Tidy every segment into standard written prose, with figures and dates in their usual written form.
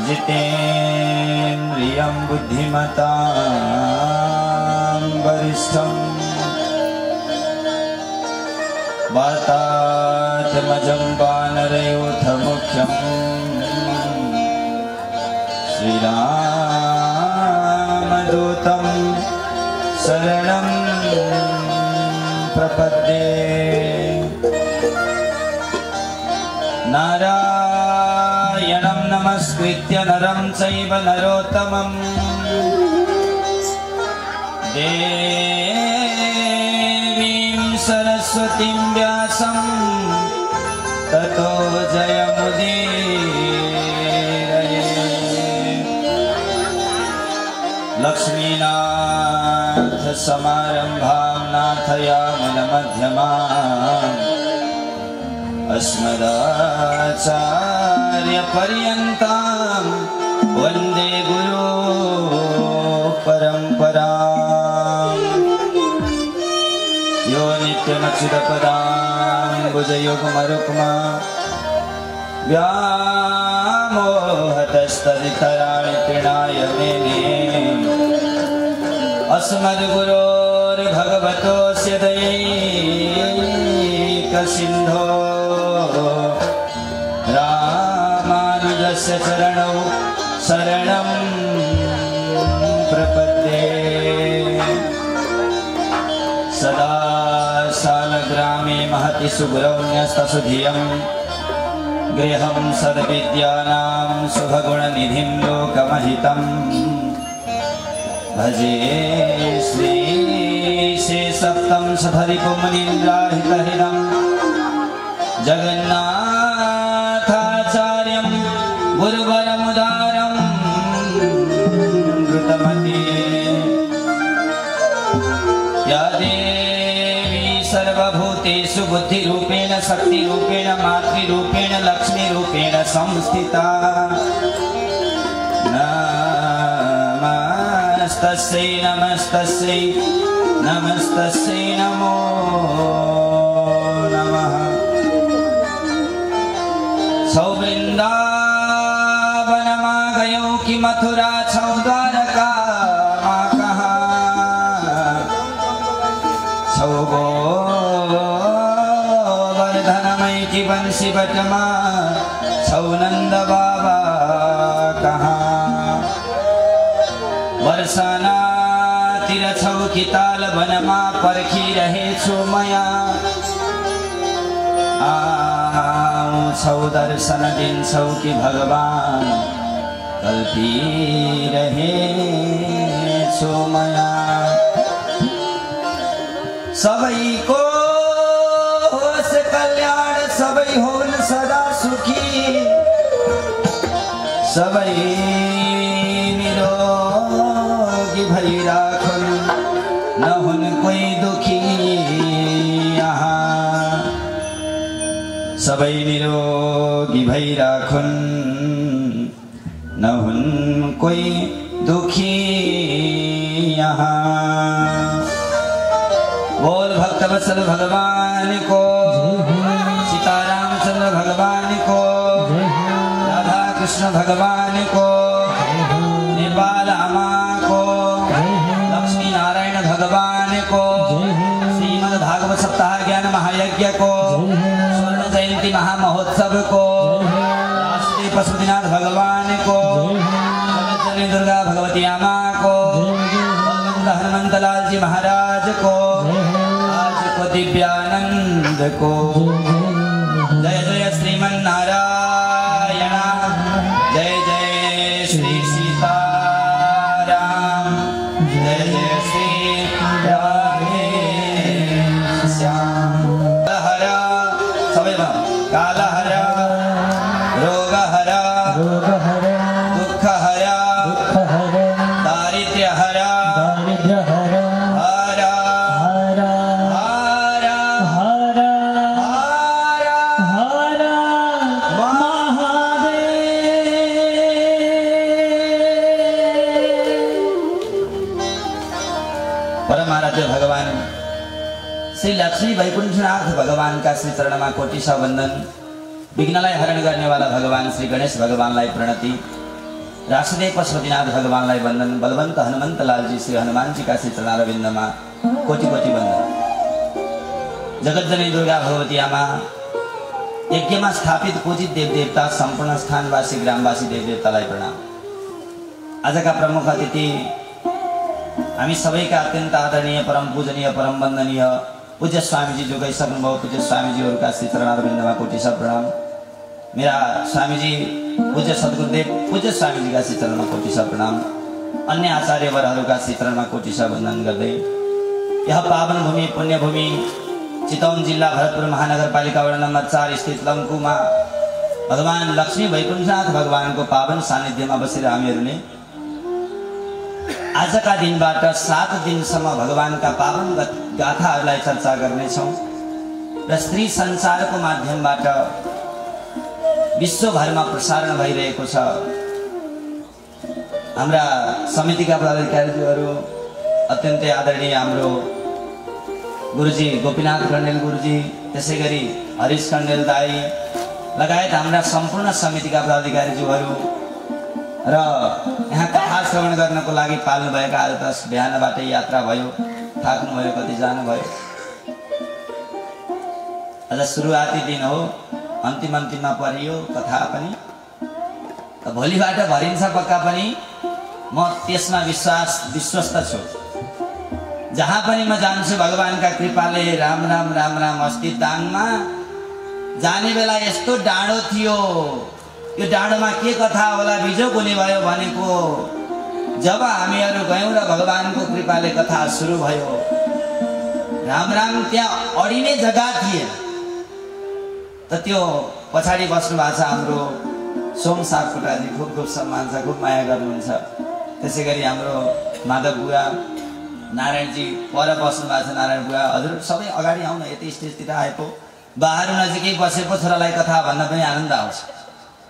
जितेन्द्रियं बुद्धिमतां वरिष्ठं वातात्मजं वानरयूथ मुख्यं श्रीरामदूतं शरणं प्रपद्ये। नारायणं नमस्कृत्य नरं चैव नरोत्तमं देवीं सरस्वतीं व्यासं ततो जयमुदीरये। लक्ष्मीनाथ समारम्भां नाथयामुनमध्यमाम् अस्मदाचार्यपर्यन्तां वन्दे गुरो परम्पराम्। यो नित्यमच्युतपदाम्बुजयुग्मरुक्मा व्यामोहतस्तदितराणि तृणाय मेने। अस्मद्गुरोर्भगवतोऽस्य दयैकसिन्धो रामानुजस्य चरणौ शरणं प्रपद्ये। सदा सालग्रामे महति सुगुरौन्यस्तसुधियं गृहं सद्विद्यानां शुभगुणनिधिं लोकमहितं भजे श्रीशेषसप्तं सठरिपुमुनीन्द्राहितहितं जगन्नाथाचार्यं गुरुवरमुदारं वृतमते। या देवी सर्वभूतेषु बुद्धिरूपेण शक्तिरूपेण मातृरूपेण लक्ष्मीरूपेण संस्थिता। नमस्तस्यै नमस्तस्यै नमस्तस्यै नमो नमः। सौवृन्दावनमागयौ कि मथुरा छौद्वारका माकः। सौगोवर्धनमयि कि वंशिवटमा छौ नन्दबाबा कहाँ। वर्षाना तिर छौ कि ताल वनमा पर्खी रहेछु मया। आउँछौ दर्शन दिन्छौ कि भगवान कल्पिरहेछु मया। सबैको होस् कल्याण सबै हुन् सदा सुखी। सबै निरोगी भइराखुन् नहुन् कोही दुखी यहाँ। सबै निरोगी भइराखुन् नहुन् कोही दुखी यहाँ। बोल भक्तवत्सल भगवान को, सीतारामचंद्र भगवान को, राधा कृष्ण भगवान को, नेपाल अमा को, लक्ष्मी नारायण भगवान को, श्रीमद् भागवत सप्ताह ज्ञान महायज्ञ को, स्वर्ण जयंती महामहोत्सव को, राष्ट्रीय पशुपतिनाथ भगवान को, दुर्गा भगवती अमा को, हनुमंतलाल जी महाराज को, आज को दिव्यानंद को। जय जय श्रीमन्नारायण, जय जय श्री सीताराम, जय जय श्री राधे श्याम। हरा सबै काल हरा रोग हरा दुख हरा दारिद्र्य हरा लक्ष्मी वैकुण्ठनाथ भगवानका श्री चरणमा कोटिश वन्दन। विघ्नलाई हरण गर्नेवाला भगवान श्री गणेश भगवानलाई प्रणति। रासुदेव पशुपतिनाथ भगवानलाई वन्दन। बलवन्त हनुमन्त लालजी श्री हनुमानजीका श्री चरणारविन्दमा कोटि कोटि वन्दन। जगतजननी दुर्गा भगवती आमा, यज्ञमा स्थापित पूजित देवदेवता, सम्पूर्ण स्थानवासी ग्रामवासी देवदेवतालाई प्रणाम। आजका प्रमुख अतिथि हामी सबैका अत्यन्त आदरणीय, परम पूजनीय, परम वन्दनीय पूज्य स्वामीजी जो गइसक्नुभयो, पूज्य स्वामीजीहरूका श्री चरणारविन्दमा कोटि प्रणाम। मेरा स्वामीजी पूज्य सद्गुरुदेव पूज्य स्वामीजीका श्री चरणमा कोटि प्रणाम। अन्य आचार्यवरहरूका श्री चरणमा कोटि वन्दन गर्दै यह पावन भूमि, पुण्यभूमि चितवन जिल्ला भरतपुर महानगरपालिका वडा नम्बर 4 स्थित लङ्कुमा भगवान लक्ष्मी वैकुण्ठनाथ भगवानको पावन सानिध्यमा बसेर हामीहरूले आजका दिनबाट 7 दिनसम्म भगवानका पावन गाथाहरूलाई चर्चा गर्नेछौँ र स्त्री संसारको माध्यमबाट विश्वभरमा प्रसारण भइरहेको छ। हाम्रा समितिका पदाधिकारीहरू, अत्यन्तै आदरणीय हाम्रो गुरुजी गोपीनाथ कण्डेल गुरुजी, त्यसैगरी हरिश कण्डेल दाई लगायत हाम्रा सम्पूर्ण समितिका पदाधिकारीज्यूहरू र यहाँ कथा श्रवण गर्नको लागि पाल्नुभएका आज त बिहानबाटै यात्रा भयो, थाक्नुभयो, कति जानुभयो। आज सुरुवाती दिन हो, अन्तिममा परियो कथा पनि, भोलिबाट भरिन्छ पक्का पनि। म त्यसमा विश्वस्त छु। जहाँ पनि म जान्छु भगवानका कृपाले राम राम राम राम। अस्ति दाङमा जाने बेला यस्तो डाँडो थियो, यो डाँडोमा के कथा होला बिजो बोली भयो भनेको जब हामीहरू गयौँ र भगवानको कृपाले कथा सुरु भयो। राम राम त्यहाँ अडिने जग्गा थिएन। त त्यो पछाडि बस्नु भएको छ हाम्रो सोम सापकोटाजी, खुब खुब सम्मान छ, खुब माया गर्नुहुन्छ। त्यसै गरी हाम्रो माधव बुवा, नारायणजी पर बस्नु भएको छ, नारायण बुवा, हजुर सबै अगाडि आउन, यति स्टेजतिर आएको। बाहरू नजिकै बसेको छोरालाई कथा भन्न पनि आनन्द आउँछ।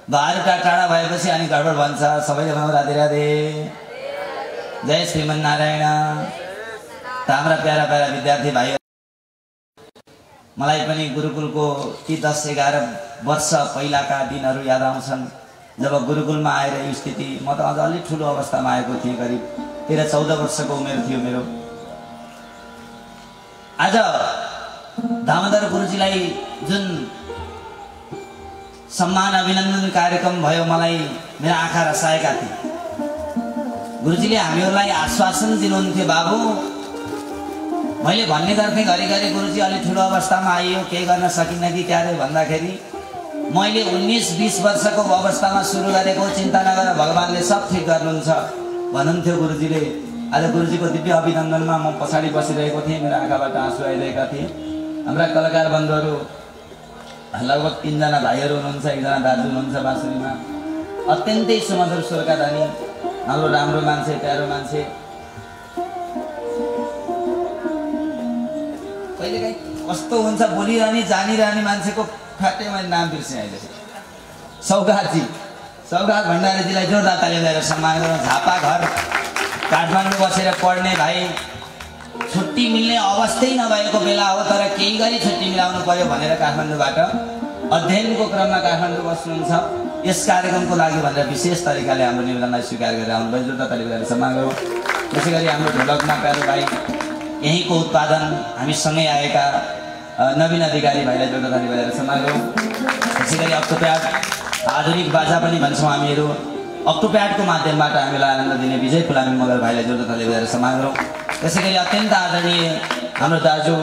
बाहरू टाढा भएपछि अनि गडबड भन्छ। सबैले भनौँ राधे राधे, जय श्रीमन नारायण। हाम्रा प्यारा प्यारा विद्यार्थी भाइ, मलाई पनि गुरुकुलको ती 10-11 वर्ष पहिलाका दिनहरू याद आउँछन् जब गुरुकुलमा आएर यो स्थिति, म त अझ अलिक ठुलो अवस्थामा आएको थिएँ, करिब 13-14 वर्षको उमेर थियो मेरो। आज दामोदर गुरुजीलाई जुन सम्मान अभिनन्दन कार्यक्रम भयो, मलाई मेरा आँखा रसाएका थिए। गुरुजीले हामीहरूलाई आश्वासन दिनुहुन्थ्यो, बाबु मैले भन्ने गर्थेँ घरिघरि, गुरुजी अलि ठुलो अवस्थामा आइयो, केही गर्न सकिन्न कि क्यारे भन्दाखेरि मैले 19-20 वर्षको अवस्थामा सुरु गरेको, चिन्ता नगर भगवानले सब ठिक गर्नुहुन्छ भन्नुहुन्थ्यो गुरुजीले। आज गुरुजीको दिव्य अभिनन्दनमा म पछाडि बसिरहेको थिएँ, मेरो आँखाबाट आँसु आइरहेका थिए। हाम्रा कलाकार बन्धुहरू लगभग 3 जना भाइहरू हुनुहुन्छ, 1 जना दाजु हुनुहुन्छ बाँसुरीमा, अत्यन्तै सुमधुर स्वरका धनी, हाम्रो राम्रो मान्छे, प्यारो मान्छे। कहिलेकाहीँ कस्तो हुन्छ, बोलिरहने जानिरहने मान्छेको फ्याट्टै मैले नाम बिर्सेँ अहिले। सौगातजी, सौगात भण्डारीजीलाई जोरदार ताली बजाएर सम्मान गरौँ। झापा घर काठमाडौँ बसेर पढ्ने भाइ, छुट्टी मिल्ने अवस्थै नभएको बेला हो, तर केही गरी छुट्टी मिलाउनु पर्यो भनेर काठमाडौँबाट अध्ययनको क्रममा काठमाडौँ बस्नुहुन्छ। यस कार्यक्रमको लागि भनेर विशेष तरिकाले हाम्रो निवेदनलाई स्वीकार गरेर आउनुभयो, जोरदार ताली बजाएर सम्मान गरौँ। त्यसै गरी हाम्रो ढोलकमा प्यारो भाइ, यहीँको उत्पादन हामीसँगै आएका नवीन अधिकारी भाइलाई जोरदार ताली बजाएर सम्मान गरौँ। त्यसै गरी अक्टोप्याड, आधुनिक बाजा पनि भन्छौँ हामीहरू, अक्टोप्याडको माध्यमबाट हामीलाई आनन्द दिने विजय फुलामी मगर भाइलाई जोरदार ताली बजाएर सम्मान गरौँ। त्यसै गरी अत्यन्त आदरणीय हाम्रो दाजु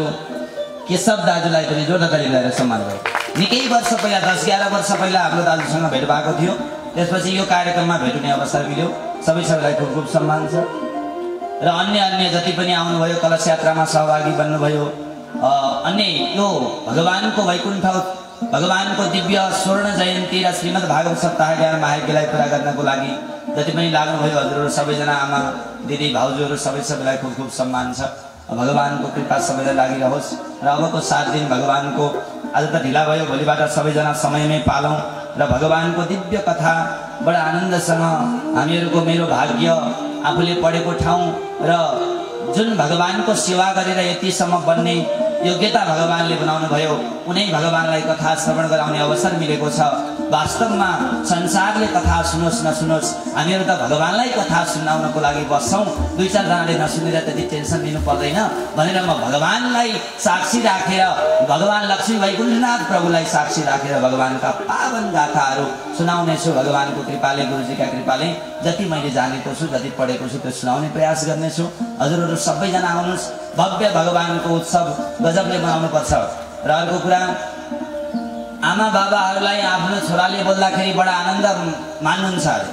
केशव दाजुलाई पनि जोरदार ताली बजाएर सम्मान गरौँ। निकै वर्ष पहिला, 10-11 वर्ष पहिला हाम्रो दाजुसँग भेट भएको थियो, त्यसपछि यो कार्यक्रममा भेट हुने अवसर मिल्यो। सबैलाई खुब खुब सम्मान छ। र अन्य जति पनि आउनुभयो, कलश यात्रामा सहभागी बन्नुभयो, अन्य यो भगवानको वैकुण्ठ, भगवानको दिव्य स्वर्ण जयन्ती र श्रीमद् भागवत सप्ताह ज्ञान महायज्ञलाई पुरा गर्नको लागि जति पनि लाग्नुभयो हजुरहरू सबैजना, आमा दिदी भाउजूहरू सबैलाई खुब खुब सम्मान छ। भगवानको कृपा सबैलाई लागिरहोस् र अबको 7 दिन भगवानको, आज त ढिला भयो, भोलिबाट सबैजना समयमै पालौँ र भगवानको दिव्य कथा बडा आनन्दसँग हामीहरूको, मेरो भाग्य आफूले पढेको ठाउँ र जुन भगवानको सेवा गरेर यतिसम्म बन्ने योग्यता भगवानले बनाउनु भयो। उनै भगवानलाई कथा श्रवण गराउने अवसर मिलेको छ। वास्तवमा संसारले कथा सुनोस् नसुनोस्, हामीहरू त भगवानलाई कथा सुनाउनको लागि बस्छौँ। दुई चार जनाले नसुनेर त्यति टेन्सन लिनु पर्दैन भनेर म भगवानलाई साक्षी राखेर, भगवान लक्ष्मी वैकुण्ठनाथ प्रभुलाई साक्षी राखेर भगवानका पावन गाथाहरू सुनाउने छु। भगवानको कृपाले, गुरुजीका कृपाले जति मैले जानेको छु, जति पढेको छु त्यो सुनाउने प्रयास गर्नेछु। हजुरहरू सबैजना आउनुहोस्। भव्य भगवानको उत्सव गजबले मनाउनु पर्छ। र अर्को कुरा, आमा बाबाहरूलाई आफ्नो छोराले बोल्दाखेरि बडा आनन्द मान्नुहुन्छ अरे,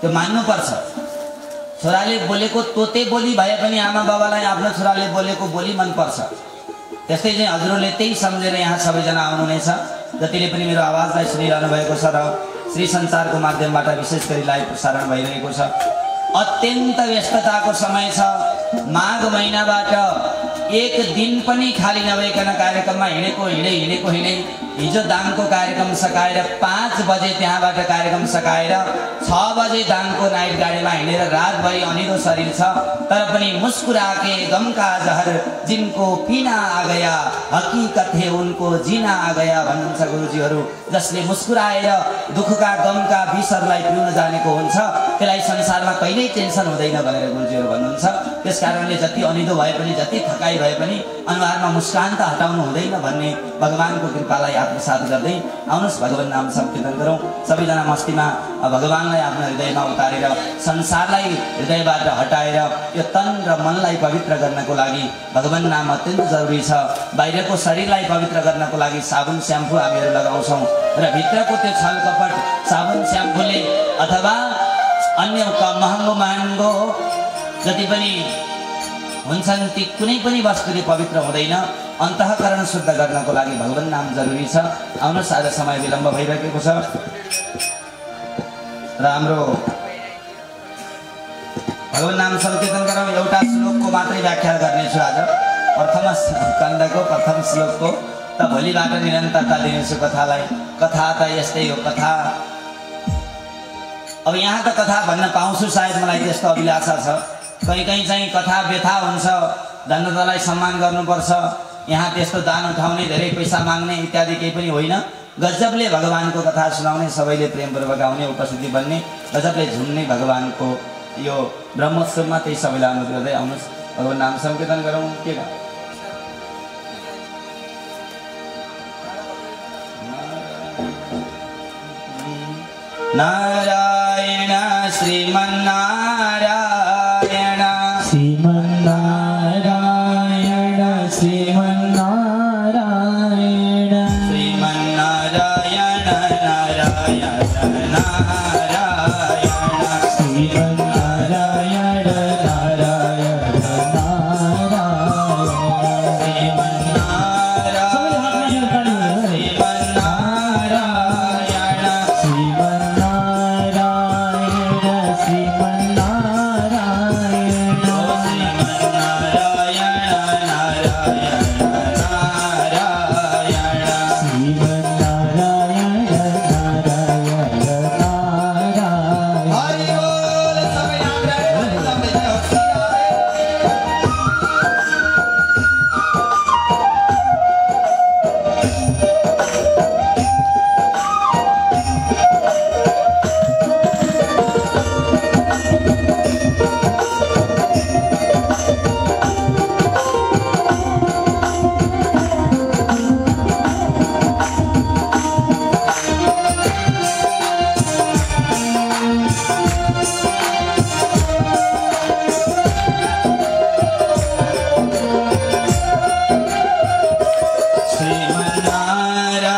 त्यो मान्नुपर्छ। छोराले बोलेको तोते बोली भए पनि आमा बाबालाई आफ्नो छोराले बोलेको बोली मनपर्छ। त्यस्तै चाहिँ हजुरहरूले त्यही सम्झेर यहाँ सबैजना आउनुहुनेछ। जतिले पनि मेरो आवाजलाई सुनिरहनु भएको छ र श्री सञ्चारको माध्यमबाट विशेष गरी लाइभ प्रसारण भइरहेको छ। अत्यन्त व्यस्तताको समय छ। माघ महिनाबाट एक दिन पनि खाली नभइकन कार्यक्रममा हिँडेको हिँडै हिजो दाङको कार्यक्रम सकाएर 5 बजे त्यहाँबाट कार्यक्रम सकाएर 6 बजे दाङको नाइट गाडीमा हिँडेर रातभरि अनिलो शरीर छ तर पनि मुस्कुराके गम का जहर जिनको पीना आ गया हकीकत है उनको जीना आ गया भन्नुहुन्छ गुरुजीहरू। जसले मुस्कुराएर दुखका गमका विषहरूलाई पिउन जानेको हुन्छ त्यसलाई संसारमा कहिल्यै टेन्सन हुँदैन भनेर गुरुजीहरू भन्नुहुन्छ। त्यसकारणले जति अनिलो भए पनि, जति थकाइ भए पनि अनुहारमा मुस्कान त हटाउनु हुँदैन भन्ने भगवानको कृपालाई आत्मसात गर्दै आउनुहोस्। भगवान नाम संकीर्तन गरौँ। सबैजना मस्तीमा भगवानलाई आफ्नो हृदयमा उतारेर संसारलाई हृदयबाट हटाएर यो तन र मनलाई पवित्र गर्नको लागि भगवान नाम अत्यन्त जरुरी छ। बाहिरको शरीरलाई पवित्र गर्नको लागि साबुन स्याम्पू हामीहरू लगाउँछौँ र भित्रको त्यो छल कपट साबुन स्याम्पूले अथवा अन्य महँगो जति पनि हुन्छन् ती कुनै पनि वस्तुले पवित्र हुँदैन। अन्तःकरण शुद्ध गर्नको लागि भगवान नाम जरुरी छ। आउनुहोस्, आज समय विलम्ब भइरहेको छ र हाम्रो भगवान नाम संकीर्तन गरौँ। एउटा श्लोकको मात्रै व्याख्या गर्नेछु आज, प्रथम स्कन्धको प्रथम श्लोकको। त भोलिबाट निरन्तरता दिनेछु कथालाई। कथा त यस्तै हो। कथा अब यहाँ त कथा भन्न पाउँछु, सायद मलाई त्यस्तो अभिलाषा छ। कहीँ चाहिँ कथा व्यथा हुन्छ, धन्यतालाई सम्मान गर्नुपर्छ, यहाँ त्यस्तो दान उठाउने, धेरै पैसा माग्ने इत्यादि केही पनि होइन। गजबले भगवानको कथा सुनाउने, सबैले प्रेमपूर्वक आउने, उपस्थिति बन्ने, गजबले झुम्ने भगवानको यो ब्रह्मोत्सवमा त्यही सबैलाई अनुरोध गर्दै आउनुहोस्। भगवान नाम संकीर्तन गरौँ। के नारायण श्रीमन्नारायण श्रीमन्नारायण श्रीमन्नारायण श्रीमन्नारायण नारायण नारायण श्रीमन्नारायण नारायण Narayana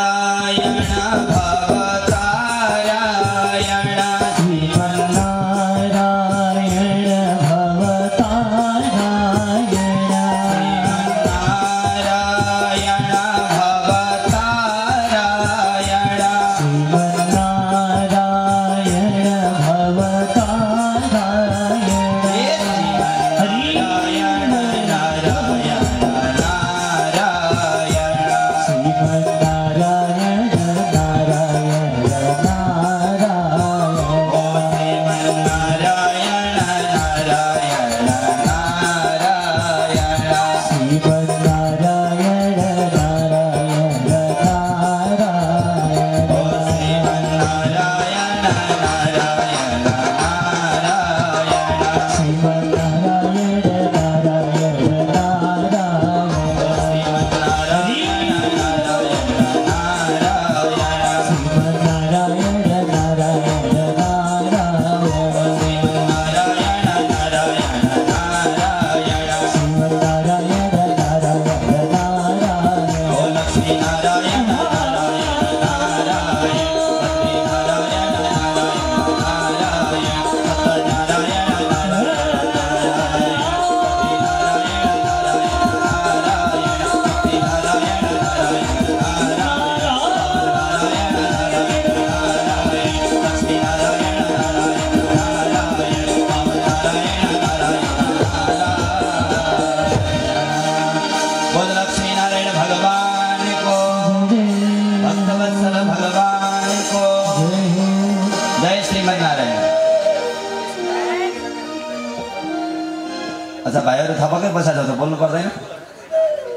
अच्छा भाइहरु थपक्कै बसेको छ त बोल्नु पर्दैन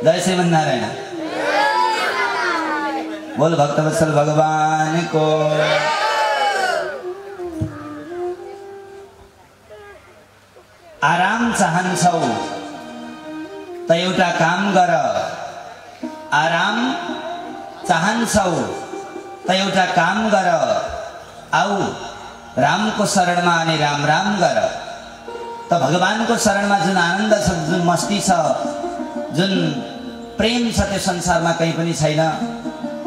जय श्रीमन्नारायण बोल भक्तवत्सल भगवानको आराम चाहन्छौ त एउटा काम गर आराम चाहन्छौ त एउटा काम गर आऊ रामको शरणमा अनि राम राम गर त भगवानको शरणमा जुन आनन्द छ जुन मस्ती छ जुन प्रेम छ त्यो संसारमा कहीँ पनि छैन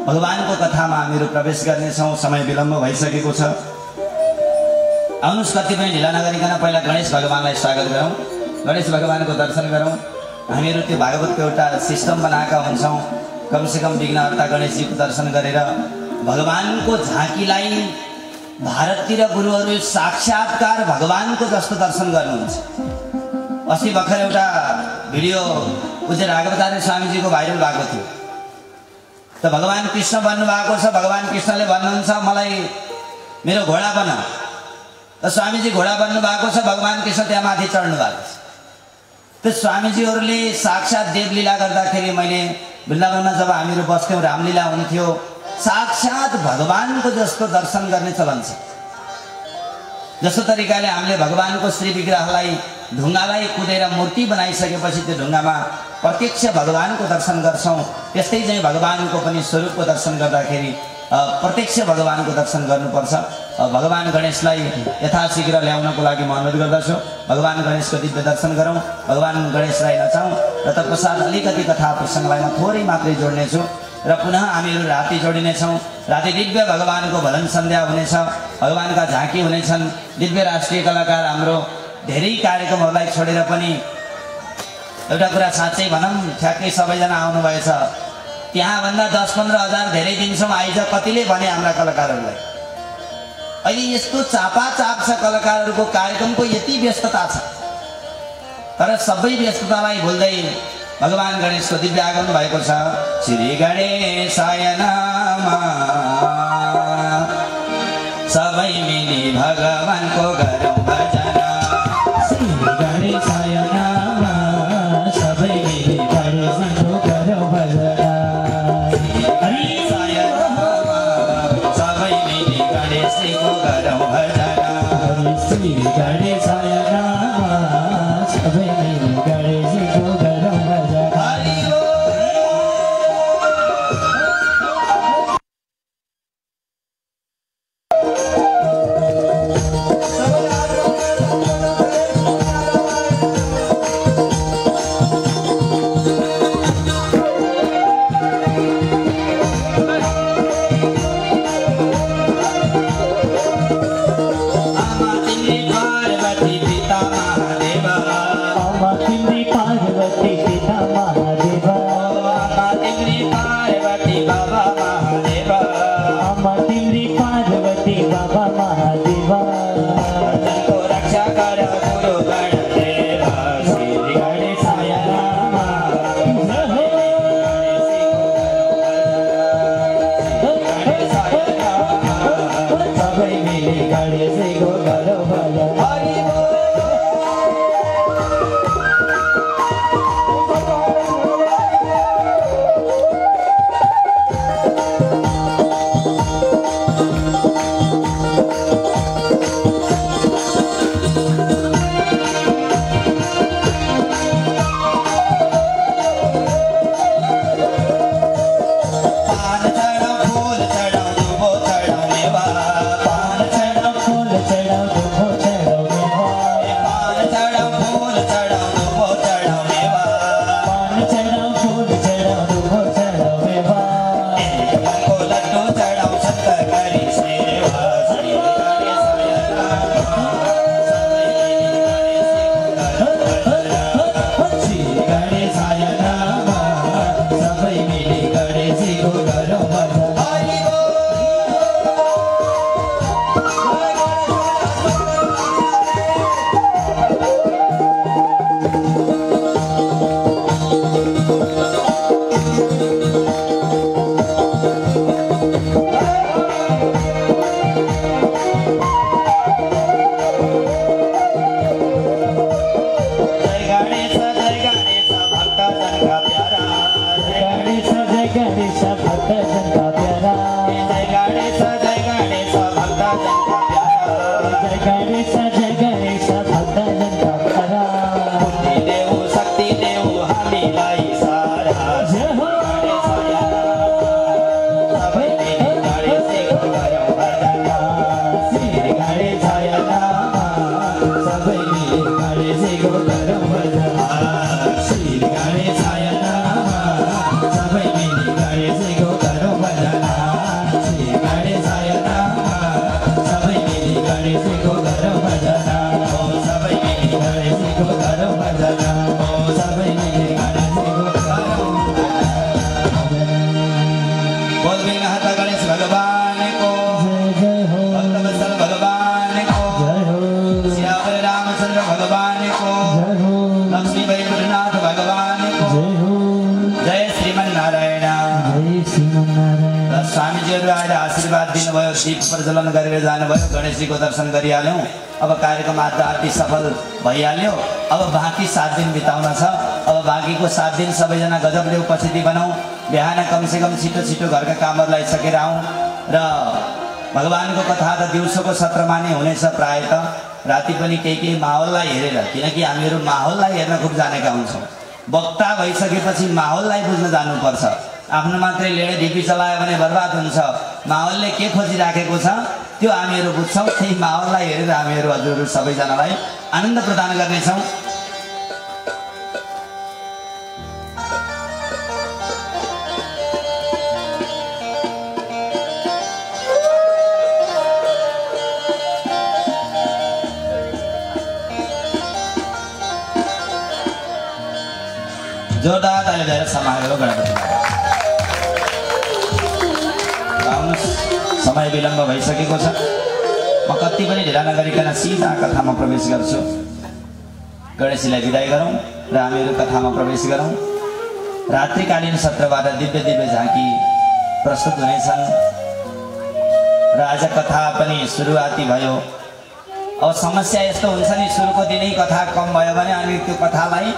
भगवानको कथामा हामीहरू प्रवेश गर्नेछौँ समय विलम्ब भइसकेको छ आउनुहोस् कति पनि ढिला नगरिकन पहिला गणेश भगवानलाई स्वागत गरौँ गणेश भगवानको दर्शन गरौँ हामीहरू त्यो भागवतको एउटा सिस्टम बनाएका हुन्छौँ कमसेकम विघ्नहर्ता गणेशजीको दर्शन गरेर भगवानको झाँकीलाई भारततिर गुरुहरू साक्षात्कार भगवानको जस्तो दर्शन गर्नुहुन्छ अस्ति भर्खर एउटा भिडियो पूज्य राघवाचार्य स्वामीजीको भाइरल भएको थियो त भगवान कृष्ण भन्नुभएको छ भगवान कृष्णले भन्नुहुन्छ मलाई मेरो घोडा बना त स्वामीजी घोडा बन्नु भएको छ भगवान कृष्ण त्यहाँ माथि चढ्नु भएको छ त स्वामीजीहरूले साक्षात देवलीला गर्दाखेरि मैले वृन्दावनमा जब हामीहरू बस्थ्यौँ रामलीला हुन्थ्यो साक्षात भगवानको जस्तो दर्शन गर्ने चलन छ जस्तो तरिकाले हामीले भगवानको श्री विग्रहलाई ढुङ्गालाई कुदेर मूर्ति बनाइसकेपछि त्यो ढुङ्गामा प्रत्यक्ष भगवानको दर्शन गर्छौँ त्यस्तै चाहिँ भगवानको पनि स्वरूपको दर्शन गर्दाखेरि प्रत्यक्ष भगवानको दर्शन गर्नुपर्छ भगवान गणेशलाई यथाशीघ्र ल्याउनको लागि म अनुरोध गर्दछु भगवान गणेशको दिव्य दर्शन गरौँ भगवान गणेशलाई नचाउँ र तत्पश्चात अलिकति कथा प्रसङ्गलाई म थोरै मात्रै जोड्नेछु र पुनः हामीहरू राति जोडिनेछौँ राति दिव्य भगवानको भजन सन्ध्या हुनेछ भगवानका झाँकी हुनेछन् दिव्य राष्ट्रिय कलाकार हाम्रो धेरै कार्यक्रमहरूलाई छोडेर पनि एउटा कुरा साँच्चै भनौँ ठ्याक्कै सबैजना आउनुभएछ त्यहाँभन्दा 10-15 हजार धेरै दिनसम्म आइज कतिले भने हाम्रा कलाकारहरूलाई अहिले यस्तो चापाचाप छ कलाकारहरूको कार्यक्रमको यति व्यस्तता छ तर सबै व्यस्ततालाई भुल्दै भगवान गणेशको दिव्य आगमन भएको छ श्री गणेशाय नमः सबै मिली भगवानको गरौँ भजन श्री गणेशाय नमः सबै मिली भगवानको गरौँ भजन गणेशाय नमः सबै मिली गणेशको गरौँ भजन श्री गणेशाय नमः सबै मिली गणेशको गरौँ भजन हरि बोल सबैले हात बोल विघ्नहर्ता गणेश भगवान को जय जय हो भक्तवत्सल भगवान को जय हो श्यामल रामचंद्र भगवान को जय हो लक्ष्मी वैकुंठनाथ भगवान को जय हो जय श्रीमन्नारायण। जय श्रीमन्नारायण। स्वामीजीहरू आएर आशीर्वाद दिनुभयो, दीप प्रज्वलन गरेर जानुभयो, गणेशजीको दर्शन गरिहाल्यौँ। अब कार्यक्रम आरती सफल भइहाल्यो। अब बाँकी 7 दिन बिताउन छ। अब बाँकीको 7 दिन सबैजना गजबले उपस्थिति बनाऊ। बिहान कमसेकम छिटो छिटो घरका कामहरूलाई सकेर आउँ र भगवानको कथा त दिउँसोको सत्रमा नै हुनेछ प्राय त। राति पनि केही माहौललाई हेरेर, किनकि हामीहरू माहौललाई हेर्न खुब जानेका हुन्छौँ। वक्ता भइसकेपछि माहौललाई बुझ्न जानुपर्छ। आफ्नो मात्रै लेडे ढिपी चलायो भने बर्बाद हुन्छ। माहौलले के खोजिराखेको छ त्यो हामीहरू बुझ्छौँ। त्यही माहौललाई हेरेर हामीहरू हजुरहरू सबैजनालाई आनन्द प्रदान गर्नेछौँ। जोरदार ताली बजाएर समाएको गणपति आउनुहोस्। समय विलम्ब भइसकेको छ। म कति पनि ढिला नगरिकन सिधा कथामा प्रवेश गर्छु। गणेशजीलाई विदाई गरौँ र हामीहरू कथामा प्रवेश गरौँ। रात्रिकालीन सत्रबाट दिव्य दिव्य झाँकी प्रस्तुत हुनेछन् र आज कथा पनि सुरुवाती भयो। अब समस्या यस्तो हुन्छ नि, सुरुको दिनै कथा कम भयो भने अनि त्यो कथालाई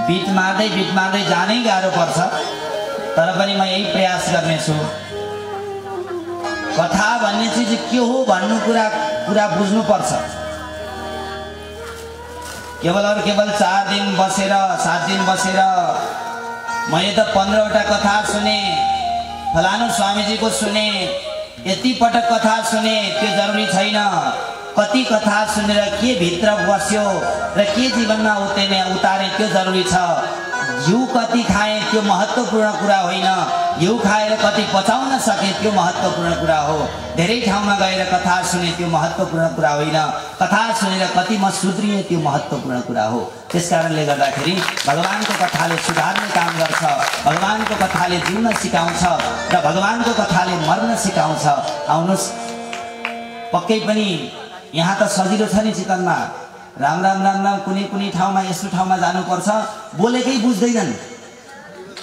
बिट मार्दै जानै गाह्रो पर्छ। तर पनि म यही प्रयास गर्नेछु। कथा भन्ने चिज के हो भन्नु कुरा बुझ्नुपर्छ। केवल 4 दिन बसेर 7 दिन बसेर मैले त 15वटा कथा सुने, फलानु स्वामीजीको सुने, यति पटक कथा सुने, त्यो जरुरी छैन। कति कथा सुनेर के भित्र बस्यो र के जीवनमा उतारे त्यो जरुरी छ। घिउ कति खाए त्यो महत्त्वपूर्ण कुरा होइन, घिउ खाएर कति पचाउन सके त्यो महत्त्वपूर्ण कुरा हो। धेरै ठाउँमा गएर कथा सुने त्यो महत्त्वपूर्ण कुरा होइन, कथा सुनेर कति म सुध्रिए त्यो महत्त्वपूर्ण कुरा हो। त्यसकारणले गर्दाखेरि भगवानको कथाले सुधार्ने काम गर्छ, भगवानको कथाले जिउन सिकाउँछ र भगवानको कथाले मर्न सिकाउँछ। आउनुहोस्, पक्कै पनि यहाँ त सजिलो छ नि चिकनमा। राम राम राम राम कुनै ठाउँमा यस्तो ठाउँमा जानुपर्छ, बोलेकै बुझ्दैनन्।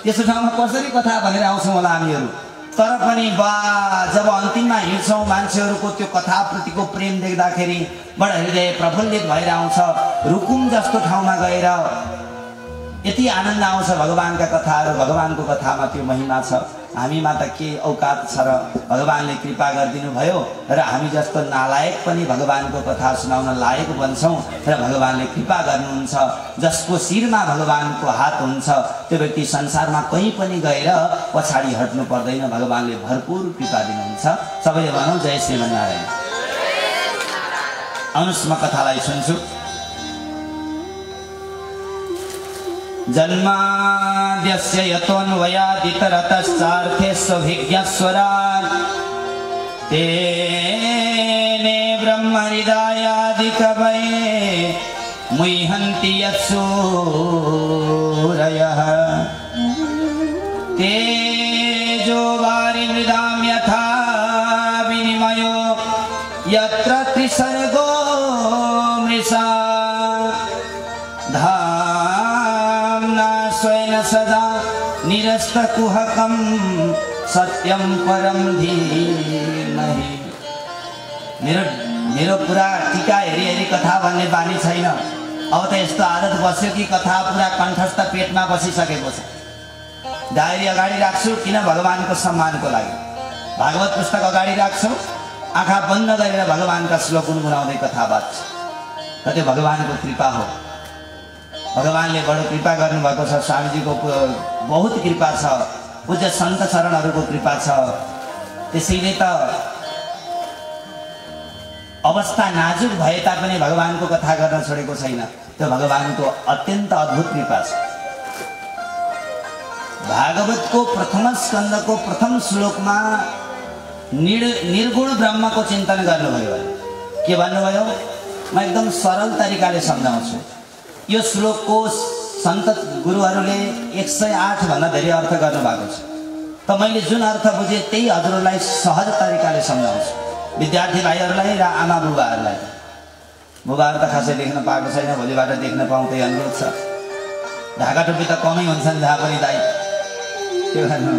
त्यस्तो ठाउँमा कसरी कथा भनेर आउँछौँ होला हामीहरू। तर पनि जब अन्तिममा हिँड्छौँ, मान्छेहरूको त्यो कथाप्रतिको प्रेम देख्दाखेरि बडा हृदय प्रफुल्लित भएर आउँछ। रुकुम जस्तो ठाउँमा गएर यति आनन्द आउँछ। भगवानका कथाहरू, भगवानको कथामा त्यो महिमा छ। हामीमा त के औकात छ र भगवानले कृपा गरिदिनु भयो र हामी जस्तो नालायक पनि भगवानको कथा सुनाउन लायक बन्छौँ र भगवानले कृपा गर्नुहुन्छ। जसको शिरमा भगवानको हात हुन्छ त्यो व्यक्ति संसारमा कहीँ पनि गएर पछाडि हट्नु पर्दैन। भगवानले भरपूर कृपा दिनुहुन्छ। सबैले भनौँ जय श्रीमन्नारायण। आउनुहोस्, म कथालाई सुन्छु। जन्माद्यस्य यतोऽन्वयादितरतश्चार्थेष्वभिज्ञस्वरान् तेने ब्रह्महृदायादिकवये मुह्यन्ति यत्सूरयः तेजो वारिमृदां यथा विनिमयो यत्र त्रिसर्गो मृषा स्वेन सदा निरस्तकुहकं सत्यं परं धीमहि। मेरो पुरा टीका हेरी कथा भन्ने बानी छैन। अब त यस्तो आदत बस्यो कि कथा पुरा कण्ठस्थ पेटमा बसिसकेको छ। डायरी अगाडि राख्छु किन? भगवानको सम्मानको लागि। भागवत पुस्तक अगाडि राख्छु, आँखा बन्द गरेर भगवानका श्लोक गुनगुनाउँदै कथा बाँच्छु। र त्यो भगवानको कृपा हो। भगवानले बडो कृपा गर्नुभएको छ। स्वामीजीको बहुत कृपा छ, पूज्य सन्त शरणहरूको कृपा छ। त्यसैले त अवस्था नाजुक भए तापनि भगवानको कथा गर्न छोडेको छैन। त्यो भगवानको अत्यन्त अद्भुत कृपा छ। भागवतको प्रथम स्कन्धको प्रथम श्लोकमा निर्गुण ब्रह्मको चिन्तन गर्नुभयो। के भन्नुभयो? म एकदम सरल तरिकाले सम्झाउँछु। यो श्लोकको सन्त गुरुहरूले 108 भन्दा धेरै अर्थ गर्नुभएको छ। त मैले जुन अर्थ बुझेँ त्यही हजुरहरूलाई सहज तरिकाले सम्झाउँछु, विद्यार्थी भाइहरूलाई र आमा बुबाहरूलाई। बुबाहरू त खासै देख्न पाएको छैन, भोलिबाट देख्न पाउँ त्यही अनुरोध छ। ढाका टोपी त कमै हुन्छन् जहाँ पनि दाइ, के गर्नु,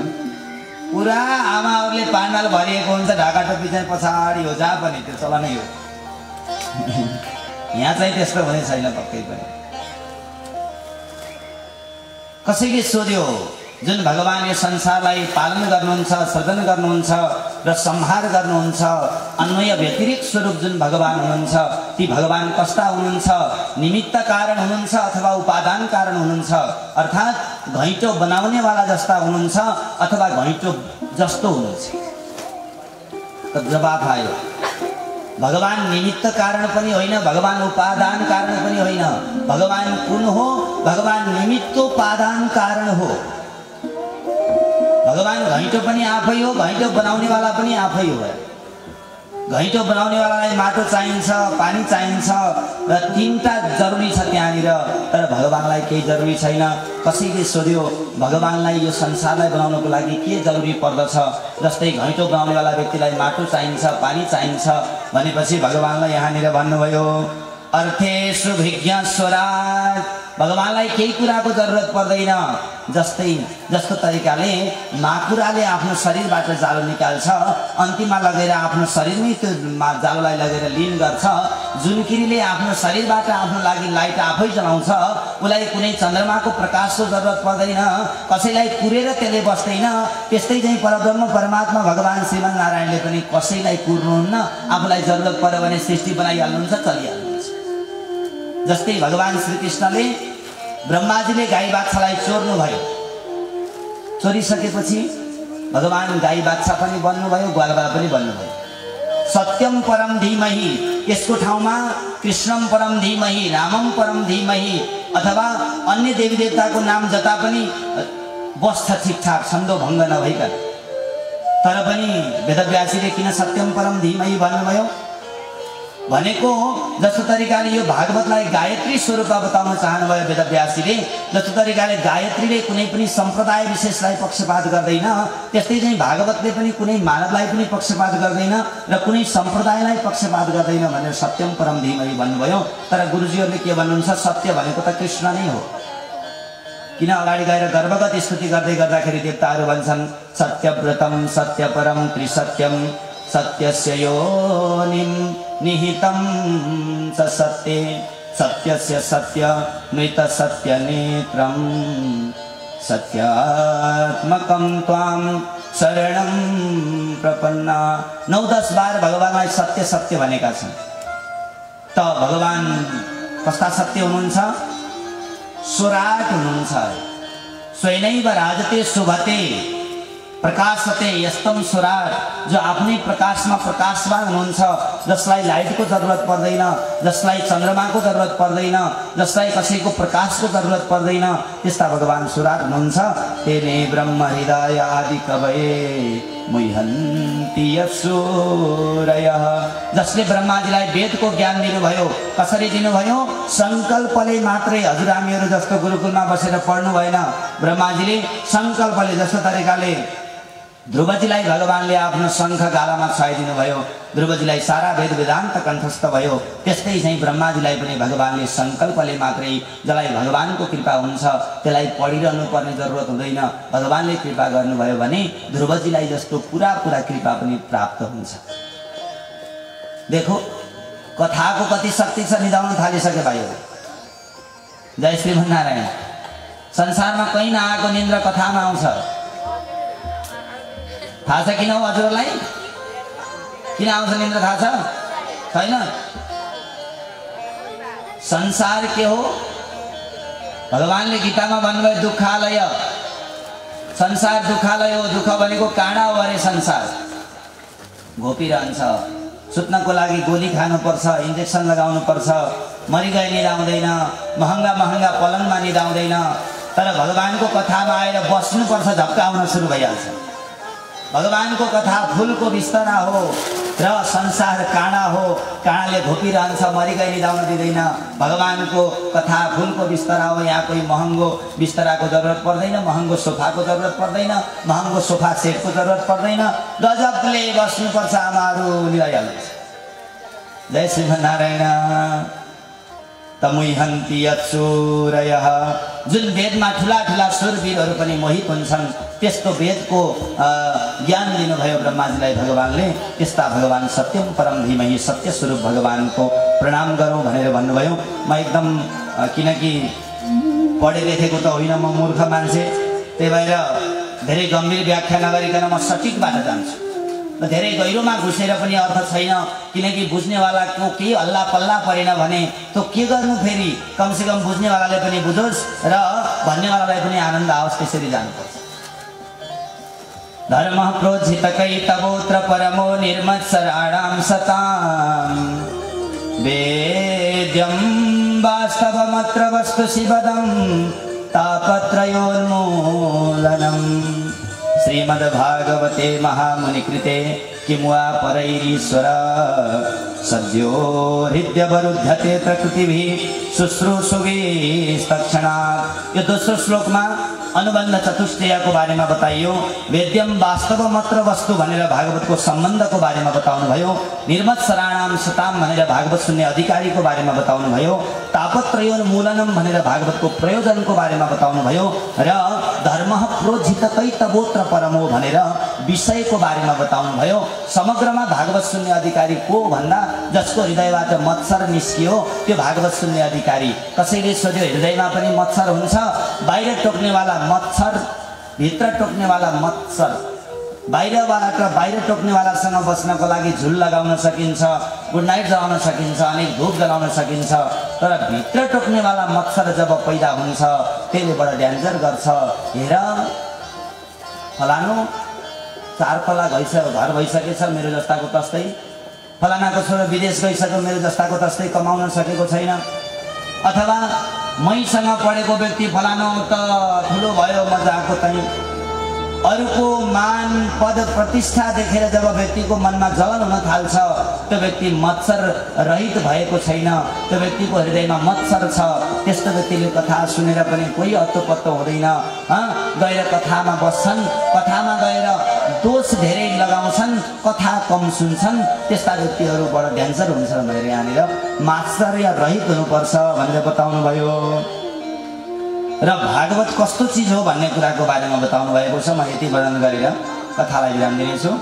पुरा आमाहरूले पाण्डाल भरिएको हुन्छ, ढाका टोपी चाहिँ पछाडि हो जहाँ पनि, त्यो चलनै हो। यहाँ चाहिँ त्यस्तो हुने छैन पक्कै पनि। कसैले सोध्यो जुन भगवान यो संसारलाई पालन गर्नुहुन्छ, सृजन गर्नुहुन्छ र संहार गर्नुहुन्छ, अन्वय व्यतिरिक्त स्वरूप जुन भगवान हुनुहुन्छ, ती भगवान कस्ता हुनुहुन्छ? निमित्त कारण हुनुहुन्छ अथवा उपादान कारण हुनुहुन्छ? अर्थात् घैँटो बनाउने वाला जस्ता हुनुहुन्छ अथवा घैँटो जस्तो हुनुहुन्छ? त जवाफ आयो, भगवान निमित्त कारण पनि होइन, भगवान उपादान कारण पनि होइन। भगवान कुन हो? भगवान निमित्तोपादान कारण हो। भगवान घैँटो पनि आफै हो, घैँटो बनाउनेवाला पनि आफै हो। घैँटो बनाउनेवालालाई माटो चाहिन्छ, पानी चाहिन्छ र तीनटा जरुरी छ त्यहाँनिर, तर भगवानलाई केही जरुरी छैन। कसैले सोध्यो भगवानलाई यो संसारलाई बनाउनको लागि के जरुरी पर्दछ? जस्तै घैँटो बनाउनेवाला व्यक्तिलाई माटो चाहिन्छ, पानी चाहिन्छ भनेपछि भगवानलाई यहाँनिर भन्नुभयो अर्थेषु भिज्ञस्वराट्, भगवानलाई केही कुराको जरुरत पर्दैन। जस्तो तरिकाले माकुराले आफ्नो शरीरबाट जालो निकाल्छ, अन्तिममा लगेर आफ्नो शरीरमै त्यो जालोलाई लगेर लीन गर्छ। जुनकिरीले आफ्नो शरीरबाट आफ्नो लागि लाइट आफै जलाउँछ, उसलाई कुनै चन्द्रमाको प्रकाशको जरुरत पर्दैन, कसैलाई कुरेर त्यसले बस्दैन। त्यस्तै चाहिँ परब्रह्म परमात्मा भगवान श्रीमन नारायणले पनि कसैलाई कुर्नुहुन्न, आफूलाई जरुरत पर्यो भने सृष्टि बनाइहाल्नुहुन्छ, चलिहाल्नुहुन्छ। जस्तै भगवान श्रीकृष्णले ब्रह्माजीले गाई बाछालाई चोर्नु भयो, चोरिसकेपछि भगवान गाई बाछा पनि बन्नुभयो, ग्वालबाला पनि बन्नुभयो। सत्यम परम धीमहि, यसको ठाउँमा कृष्णम परम धीमहि, रामम परम धीमहि अथवा अन्य देवी देवताको नाम जता पनि बस्छ ठिकठाक, छन्दो भङ्ग नभइकन। तर पनि वेदव्यासीले किन सत्यम परम धीमहि भन्नुभयो भनेको जस्तो तरिकाले यो भागवतलाई गायत्री स्वरूपमा बताउन चाहनुभयो वेदव्यासीले। जस्तो तरिकाले गायत्रीले कुनै पनि सम्प्रदाय विशेषलाई पक्षपात गर्दैन, त्यस्तै चाहिँ भागवतले पनि कुनै मानवलाई पनि पक्षपात गर्दैन र कुनै सम्प्रदायलाई पक्षपात गर्दैन भनेर सत्यम परम धीमहि भन्नुभयो। तर गुरुजीहरूले के भन्नुहुन्छ? सत्य भनेको त कृष्ण नै हो। किन अगाडि गएर गर्भगत स्तुति गर्दै गर्दाखेरि देवताहरू भन्छन् सत्यव्रतम सत्यपरम त्रिसत्यम सत्यस्य योनिं निहितं च सत्ये सत्यस्य सत्य मृत सत्य नेत्रं सत्यात्मकं त्वां शरणं प्रपन्ना। 9-10 बार भगवानलाई सत्य सत्य भनेका छन्। त भगवान कस्ता सत्य हुनुहुन्छ? स्वराट हुनुहुन्छ। स्वयनैव राजते शुभते प्रकाशते यस्तम स्वराट, जो आफ्नै प्रकाशमा प्रकाशवान हुनुहुन्छ, जसलाई लाइटको जरुरत पर्दैन, जसलाई चन्द्रमाको जरुरत पर्दैन, जसलाई कसैको प्रकाशको जरुरत पर्दैन, त्यस्ता भगवान स्वराट हुनुहुन्छ। तेने ब्रह्म हृदय आदि कवये मुह्यन्ति यस्सूरयः, जसले ब्रह्माजीलाई वेदको ज्ञान दिनुभयो। कसरी दिनुभयो? संकल्पले मात्रै। हजुर हामीहरू जस्तो गुरुकुलमा बसेर पढ्नु भएन। ब्रह्माजीले संकल्पले, जस्तो तरिकाले ध्रुवजीलाई भगवानले आफ्नो शङ्ख गालामा छाइदिनु भयो, ध्रुवजीलाई सारा वेद वेदान्त कण्ठस्थ भयो। त्यस्तै चाहिँ ब्रह्माजीलाई पनि भगवानले संकल्पले मात्रै, जसलाई भगवानको कृपा हुन्छ त्यसलाई पढिरहनु पर्ने जरुरत हुँदैन। भगवानले कृपा गर्नुभयो भने ध्रुवजीलाई जस्तो पुरा कृपा पनि प्राप्त हुन्छ। देखो कथाको कति शक्ति छ, निधाउन थालिसके भाइहरू। जय श्रीमन्नारायण। संसारमा कहीँ नआएको निन्द्रा कथामा आउँछ। थाहा छ किन हो हजुरलाई? किन आउँछ निन्द्रा थाहा छ? छैन? संसार के हो? भगवानले गीतामा भन्नुभयो दुःखालय। संसार दुःखालय हो। दुःख भनेको काँडा हो अरे संसार। घोपिरहन्छ, सुत्नको लागि गोली खानुपर्छ, इन्जेक्सन लगाउनुपर्छ, मरिगए निदाउँदैन, महँगा पलङमा निदाउँदैन। तर भगवानको कथामा आएर बस्नुपर्छ, झप्का आउन सुरु भइहाल्छ। भगवानको कथा फुलको बिस्तरा हो, र संसार काँडा हो, काँडाले घोपिरहन्छ, मरिगई निदाउन दिँदैन। भगवानको कथा फुलको बिस्तरा हो, यहाँ कोही महँगो बिस्तराको जरुरत पर्दैन, महँगो सोफाको जरुरत पर्दैन, महँगो सोफा सेटको जरुरत पर्दैन। गजबले बस्नुपर्छ आमाहरू लिइहाल्छ। जय श्रीमन्नारायण। तमुहन्ति यत्सूरयः, जुन वेदमा ठुला ठुला सुरवीरहरू पनि मोहित हुन्छन्, त्यस्तो वेदको ज्ञान दिनुभयो ब्रह्माजीलाई भगवानले। त्यस्ता भगवान सत्यम परम धीमहि सत्य स्वरूप भगवानको प्रणाम गरौँ भनेर भन्नुभयो। म एकदम किनकि पढे लेखेको त होइन, म मूर्ख मान्छे, त्यही भएर धेरै गम्भीर व्याख्या नगरिकन म सठिकबाट जान्छु। धेरै गहिरोमा घुसेर पनि अर्थ छैन, किनकि बुझ्नेवालाको केही हल्ला पल्ला परेन भने त्यो के गर्नु फेरि। कमसेकम बुझ्नेवालाले पनि बुझोस् र भन्नेवालालाई पनि आनन्द आओस्, त्यसरी जानुपर्छ। धर्म प्रोज्झितकै तवोत्र परमो निर्मत्सराणां सतां वेद्यं वास्तवमत्र वस्तु शिवदं तापत्रयोन्मूलनम्। श्रीमद्भागवते महामुनिकृते किं वा परैरीश्वर सद्यो हृद्यवरुध्यते प्रकृतिभिः शुश्रूषुभिस्तत्क्षणात्। यो दोस्रो श्लोकमा अनुबन्ध चतुष्टयको बारेमा बताइयो। वेद्यम वास्तवमत्र वस्तु भनेर भागवतको सम्बन्धको बारेमा बताउनुभयो। निर्मत्सराणां सताम भनेर भागवत सुन्ने अधिकारीको बारेमा बताउनुभयो। तापत्रयोन्मूलनम भनेर भागवतको प्रयोजनको बारेमा बताउनुभयो। र धर्म प्रोज्झितकै तवोत्र परमो भनेर विषयको बारेमा बताउनुभयो। समग्रमा भागवत सुन्ने अधिकारी को भन्दा जसको हृदयबाट मत्सर निस्कियो त्यो भागवत सुन्ने अधिकारी। कसैले सोध्यो हृदयमा पनि मत्सर हुन्छ? बाहिर टोक्नेवाला मत्सर, भित्र टोक्नेवाला मत्सर। बाहिरबाट बाहिर टोक्नेवालासँग बस्नको लागि झुल लगाउन सकिन्छ, गुड नाइट जलाउन सकिन्छ, अनेक धूप जलाउन सकिन्छ, तर भित्र टोक्नेवाला मत्सर जब पैदा हुन्छ त्यसले बडा डेन्जर गर्छ। हेर फलानु 4 पल्ला घर भइसकेछ, मेरो जस्ताको तस्तै। फलानाको छोरो विदेश गइसक्यो, मेरो जस्ताको तस्तै कमाउन सकेको छैन। अथवा मैसँग पढेको व्यक्ति फलानु त ठुलो भयो, मजाको चाहिँ अरूको मान पद प्रतिष्ठा देखेर जब व्यक्तिको मनमा जलन हुन थाल्छ त्यो व्यक्ति मत्सर रहित भएको छैन, त्यो व्यक्तिको हृदयमा मत्सर छ। त्यस्तो व्यक्तिले कथा सुनेर पनि कोही अत्तो हुँदैन। गएर कथामा बस्छन्, कथामा गएर दोष धेरै लगाउँछन्, कथा कम सुन्छन्। त्यस्ता व्यक्तिहरू बडा डेन्जर हुन्छन् भनेर यहाँनिर मात्सर्य रहित हुनुपर्छ भनेर बताउनु भयो। र भागवत कस्तो चिज हो भन्ने कुराको बारेमा बताउनु भएको छ। म यति वर्णन गरेर कथालाई विराम दिनेछु।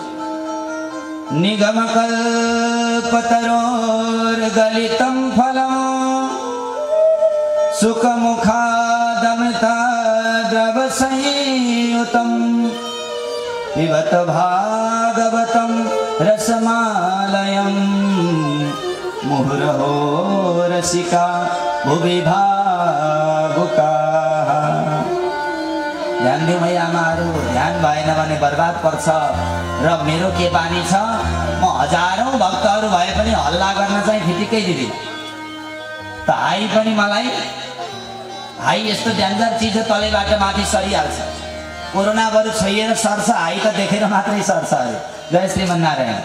निगमकल्पतरोर्गलितं फलं सुखमुखादमृताद्रवसंयुतं पिबत भागवतं रसमालयं मुहुरहो रसिका भुवि भावुका। ध्यान दिउँ है आमाहरू, ध्यान भएन भने बर्बाद पर्छ। र मेरो के बानी छ, म हजारौं भक्तहरू भए पनि हल्ला गर्न चाहिँ फिटिकै दिदिनँ। त हाई पनि मलाई हाई यस्तो डेन्जर चिज हो, तलैबाट माथि सरिहाल्छ। कोरोना बरु छोइएर सर्छ, हाई त देखेर मात्रै सर्छ अरे। जय श्रीमन्नारायण।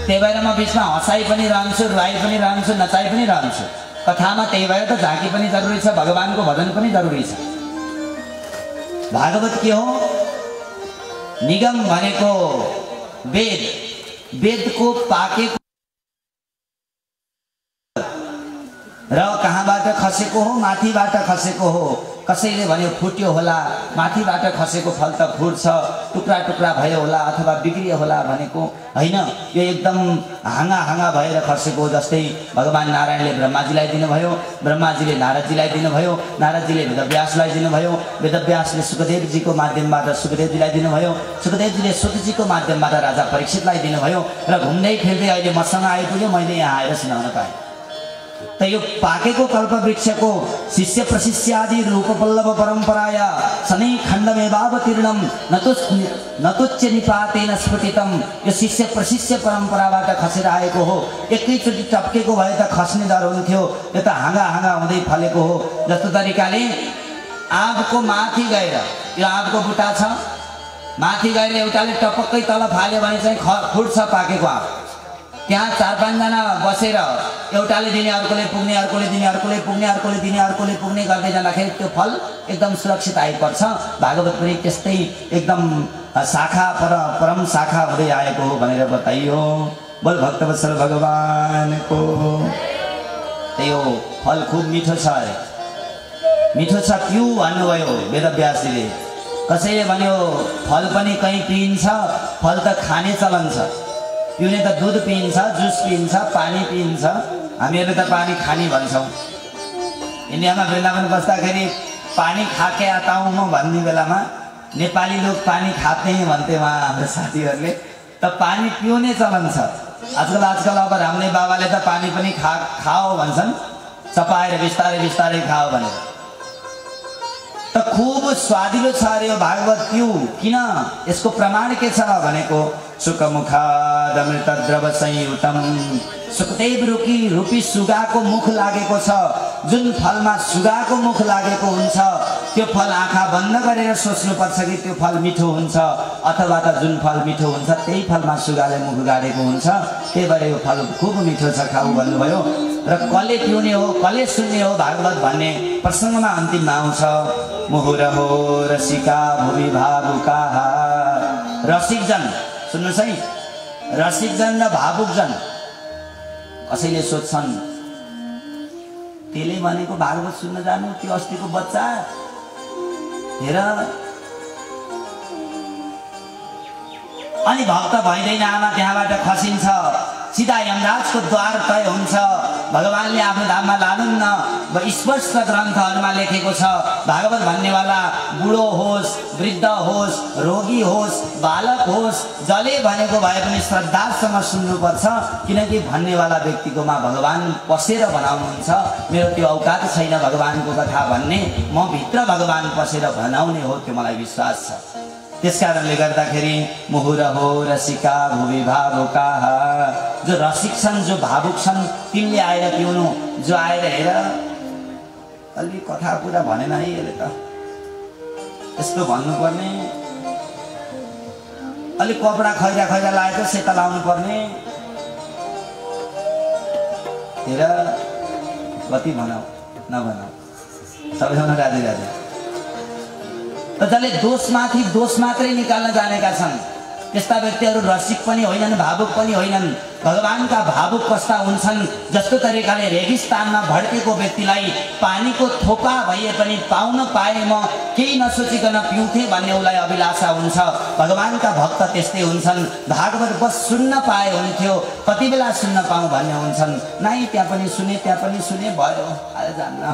त्यही भएर म बिचमा हँसाइ पनि रहन्छु, रुवाई पनि रहन्छु, नचाइ पनि रहन्छु। कथामा त्यही भएर त झाँकी पनि जरुरी छ, भगवानको भजन पनि जरुरी छ। भागवत के हो? निगम भनेको वेद, वेदको पाकेको र कहाँबाट खसेको हो? माथिबाट खसेको हो। कसैले भन्यो फुट्यो होला, माथिबाट खसेको फल त फुट्छ, टुक्रा टुक्रा भयो होला अथवा बिग्रियो होला भनेको होइन। यो एकदम हाँगा भएर खसेको। जस्तै भगवान नारायणले ब्रह्माजीलाई दिनुभयो, ब्रह्माजीले नारदजीलाई दिनुभयो, नारदजीले वेदव्यासलाई दिनुभयो, वेदव्यासले सुखदेवजीको माध्यमबाट सुखदेवजीलाई दिनुभयो, सुखदेवजीले सुतजीको माध्यमबाट राजा परीक्षितलाई दिनुभयो। र घुम्दै फिर्दै अहिले मसँग आइपुग्यो, मैले यहाँ आएर सुनाउन पाएँ। त यो पाकेको कल्पवृक्षको शिष्य प्रशिष्यादि रूपपल्लव परम्पराया शनै खण्डमेवावतीर्णं नतुच्च निपातेन स्फुटितं। यो शिष्य प्रशिष्य परम्पराबाट खसेर आएको हो। एकैचोटि टप्केको भए त खस्ने डर हुन्थ्यो, यो त हाँगा फलेको हो। जस्तो तरिकाले आँपको माथि गएर, यो आँपको बुट्टा छ, माथि गएर एउटाले टपक्कै तल फाल्यो भने चाहिँ फुट्छ पाकेको आँप। त्यहाँ 4-5 जना बसेर एउटाले दिने अर्कोले पुग्ने अर्कोले दिने अर्कोले पुग्ने अर्कोले दिने अर्कोले पुग्ने गर्दै जाँदाखेरि त्यो फल एकदम सुरक्षित आइपर्छ। भागवत पनि त्यस्तै एकदम शाखा परम शाखा हुँदै आएको हो भनेर बताइयो। बोल भक्तवत्सल भगवानको। त्यही हो फल खूब मिठो छ अरे, मिठो छ पिउ भन्नुभयो वेदव्यासजीले। कसैले भन्यो फल पनि कहीँ पिइन्छ, फल त खाने चलन छ, पिउने त दुध पिइन्छ, जुस पिइन्छ, पानी पिइन्छ, हामीहरूले त पानी खाने भन्छौँ। इन्डियामा वृन्दावन बस्दाखेरि पानी खाके आता हूँ म भन्ने बेलामा नेपाली लोग पानी खाते हैं भन्थे वहाँ हाम्रो साथीहरूले। त पानी पिउने चलन छ आजकल। अब रामदेव बाबाले त पानी पनि खाओ भन्छन्, चपाएर बिस्तारै बिस्तारै खाओ भनेर। त खूब स्वादिलो छ अरे यो भागवत पिउ। किन? यसको प्रमाण के छ भनेको सुखमुखादमृत द्रव संयुतम। सुखदेव रूपी सुगाको मुख लागेको छ। जुन फलमा सुगाको मुख लागेको हुन्छ त्यो फल आँखा बन्द गरेर सोच्नुपर्छ कि त्यो फल मिठो हुन्छ, अथवा त जुन फल मिठो हुन्छ त्यही फलमा सुगाले मुख गाडेको हुन्छ। त्यही भएर यो फल खूब मिठो छ, खाऊ भन्नुभयो। र कसले पिउने हो, कसले सुन्ने हो भागवत भन्ने प्रसङ्गमा अन्तिममा आउँछ। मुहुरहो रसिका भुवि भावुकाः। रसिकजन सुन्नुहोस् है, रसिकजन र भावुकजन। कसैले सोध्छन् त्यसले भनेको भागवत सुन्न जानु, त्यो अस्तिको बच्चा हेर। अनि भक्त भइँदैन आमा त्यहाँबाट खसिन्छ, सिधा यमराजको द्वार तय हुन्छ। भगवानले आफ्नो धाममा लानुहुन्न। स्पष्ट ग्रन्थहरूमा लेखेको छ भागवत भन्नेवाला बुढो होस्, वृद्ध होस्, रोगी होस्, बालक होस्, जसले भनेको भए पनि श्रद्धासँग सुन्नुपर्छ। किनकि भन्नेवाला व्यक्तिकोमा भगवान पसेर बनाउनुहुन्छ। मेरो त्यो औकात छैन भगवानको कथा भन्ने, म भित्र भगवान पसेर बनाउने हो, त्यो मलाई विश्वास छ। त्यस कारणले गर्दाखेरि मुहुरहो रसिका भुवि भावुकाः। जो रसिक छन्, जो भावुक छन्, तिमीले आएर पिउनु। जो आएर हेर अलि कथा पुरा भनेन है यसले त, यस्तो भन्नुपर्ने, अलिक कपडा खैरा खैरा लगाएको सेता लाउनु पर्ने, हेर कति भनौ नभनौ सबैजना राधे राधे। त जसले दोषमाथि दोष मात्रै निकाल्न जानेका छन् त्यस्ता व्यक्तिहरू रसिक पनि होइनन्, भावुक पनि होइनन्। भगवानका भावुक कस्ता हुन्छन्? जस्तो तरिकाले रेगिस्तानमा भड्केको व्यक्तिलाई पानीको थोपा भए पनि पाउन पाए म केही नसोचिकन पिउँथे भन्ने उसलाई अभिलाषा हुन्छ। भगवानका भक्त त्यस्तै हुन्छन्। भागवत बस सुन्न पाए हुन्थ्यो, कति बेला सुन्न पाऊँ भन्ने हुन्छन्। नाइ त्यहाँ पनि सुने, त्यहाँ पनि सुने, भयो आज जान्न,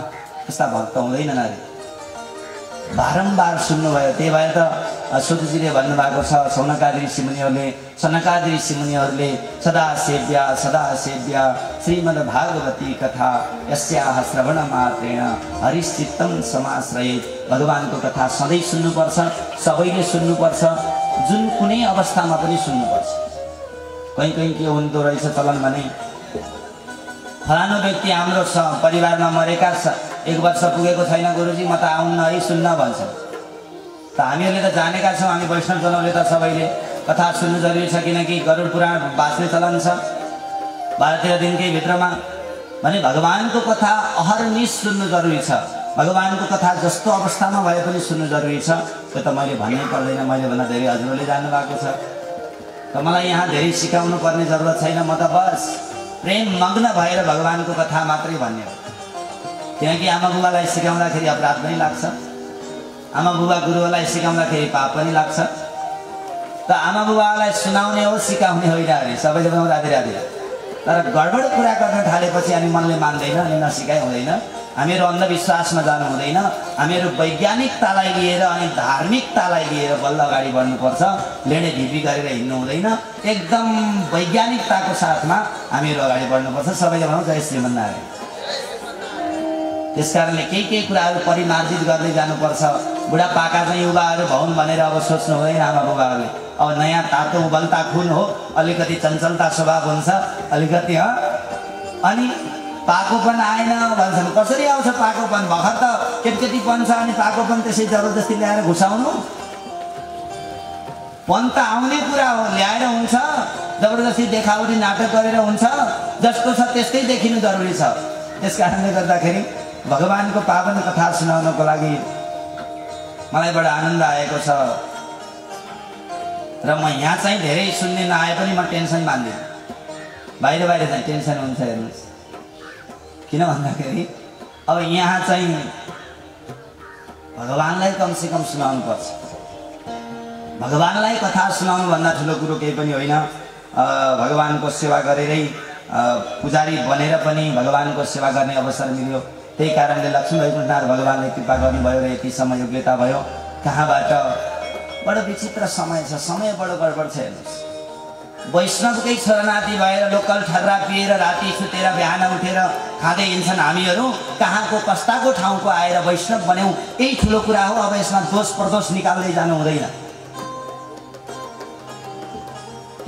त्यस्ता भक्त हुँदैनन् अरे। बारम्बार सुन्नुभयो। त्यही भएर त सुतजीले भन्नुभएको छ, सनकादि ऋषिमुनिहरूले सदा सेव्या श्रीमद् भागवती कथा यस्याः श्रवण मात्रेण हरिश्चित्तं समाश्रयेत्। भगवानको कथा सधैँ सुन्नुपर्छ, सबैले सुन्नुपर्छ, जुन कुनै अवस्थामा पनि सुन्नुपर्छ। कहीँ कहीँ के हुँदो रहेछ चलन भने, फलानु व्यक्ति हाम्रो परिवारमा मरेका छ, 1 वर्ष पुगेको छैन गुरुजी, म त आउन्न है सुन्न भन्छ। त हामीहरूले त जानेका छौँ, हामी वैष्णव जनहरूले त सबैले कथा सुन्नु जरुरी छ। किनकि गरुड पुराण बाँच्ने चलन छ 12-13 दिनकै भित्रमा। भने भगवानको कथा अहरनिश सुन्नु जरुरी छ। भगवानको कथा जस्तो अवस्थामा भए पनि सुन्नु जरुरी छ। त्यो त मैले भन्नै पर्दैन, मैले भन्दा धेरै हजुरहरूले जान्नुभएको छ। त मलाई यहाँ धेरै सिकाउनु पर्ने जरुरत छैन। म त बस प्रेम मग्न भएर भगवानको कथा मात्रै भन्ने हो। किनकि आमा बुबालाई सिकाउँदाखेरि अपराध पनि लाग्छ, आमा बुबा गुरुहरूलाई सिकाउँदाखेरि पाप पनि लाग्छ। त आमा बुबालाई सुनाउने हो, सिकाउने होइन अरे। सबैले पनि राधे राधे। तर गडबड कुरा गर्न थालेपछि अनि मनले मान्दैन, अनि नसिकाइ हुँदैन। हामीहरू अन्धविश्वासमा जानु हुँदैन। हामीहरू वैज्ञानिकतालाई लिएर अनि धार्मिकतालाई लिएर बल्ल अगाडि बढ्नुपर्छ। लेडे ढिपी गरेर हिँड्नु हुँदैन। एकदम वैज्ञानिकताको साथमा हामीहरू अगाडि बढ्नुपर्छ। सबैले भनौँ जय श्रीमन्नारायण। त्यस कारणले केही कुराहरू परिमार्जित गर्दै जानुपर्छ। बुढापाका चाहिँ युवाहरू भउन् भनेर अब सोच्नु हुँदैन आमा बुबाहरूले। अब नयाँ तातो उबल्ता खुन हो, अलिकति चञ्चलता स्वभाव हुन्छ, अलिकति अनि पाकोपन आएन भन्छन्। कसरी आउँछ पाकोपन? भर्खर त केटकेटीपन छ अनि पाकोपन त्यसै जबरजस्ती ल्याएर घुसाउनु। पन्त आउने कुरा हो, ल्याएर हुन्छ, जबरजस्ती देखावटी नाटक गरेर हुन्छ, जस्तो छ त्यस्तै देखिनु जरुरी छ। त्यस कारणले गर्दाखेरि भगवानको पावन कथा सुनाउनको लागि मलाई बडा आनन्द आएको छ र म यहाँ चाहिँ धेरै सुन्ने नआए पनि म टेन्सन मान्दिनँ। बाहिर चाहिँ टेन्सन हुन्छ हेर्नुहोस्, किन भन्दाखेरि अब यहाँ चाहिँ भगवानलाई कमसेकम सुनाउनु पर्छ। भगवानलाई कथा सुनाउनु भन्दा ठुलो कुरो केही पनि होइन। भगवानको सेवा गरेरै पुजारी बनेर पनि भगवानको सेवा गर्ने अवसर मिल्यो। त्यही कारणले लक्ष्मी वैकुण्ठनाथ भगवानले कृपा गर्नुभयो र यति समय योग्यता भयो। कहाँबाट बडो विचित्र समय छ, समय बडो गडबड छ हेर्नुहोस्। वैष्णवकै छोरानाति भएर लोकल ठर्रा पिएर राति सुतेर बिहान उठेर खाँदै हिँड्छन् हामीहरू। कहाँको कस्ताको ठाउँको आएर वैष्णव बन्यौँ, यही ठुलो कुरा हो। अब यसमा दोष प्रदोष निकाल्दै जानु हुँदैन।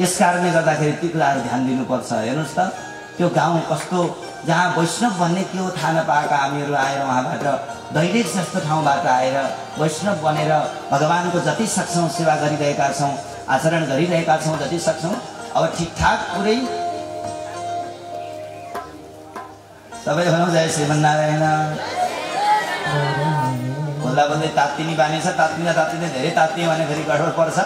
यस कारणले गर्दाखेरि ती कुराहरू ध्यान दिनुपर्छ। हेर्नुहोस् त, त्यो गाउँ कस्तो, जहाँ वैष्णव भन्ने के हो थाहा नपाएका हामीहरू आएर उहाँबाट दैलेख जस्तो ठाउँबाट आएर वैष्णव बनेर भगवानको जति सक्छौँ सेवा गरिरहेका छौँ, आचरण गरिरहेका छौँ जति सक्छौँ। अब ठिकठाक पुरै सबैले भनौँ जय श्रीमन्नारायण। बोल्दा बोल्दै तात्तिनी बानी छ, तात्तिँदा धेरै तात्तियो भने फेरि गडबड पर्छ।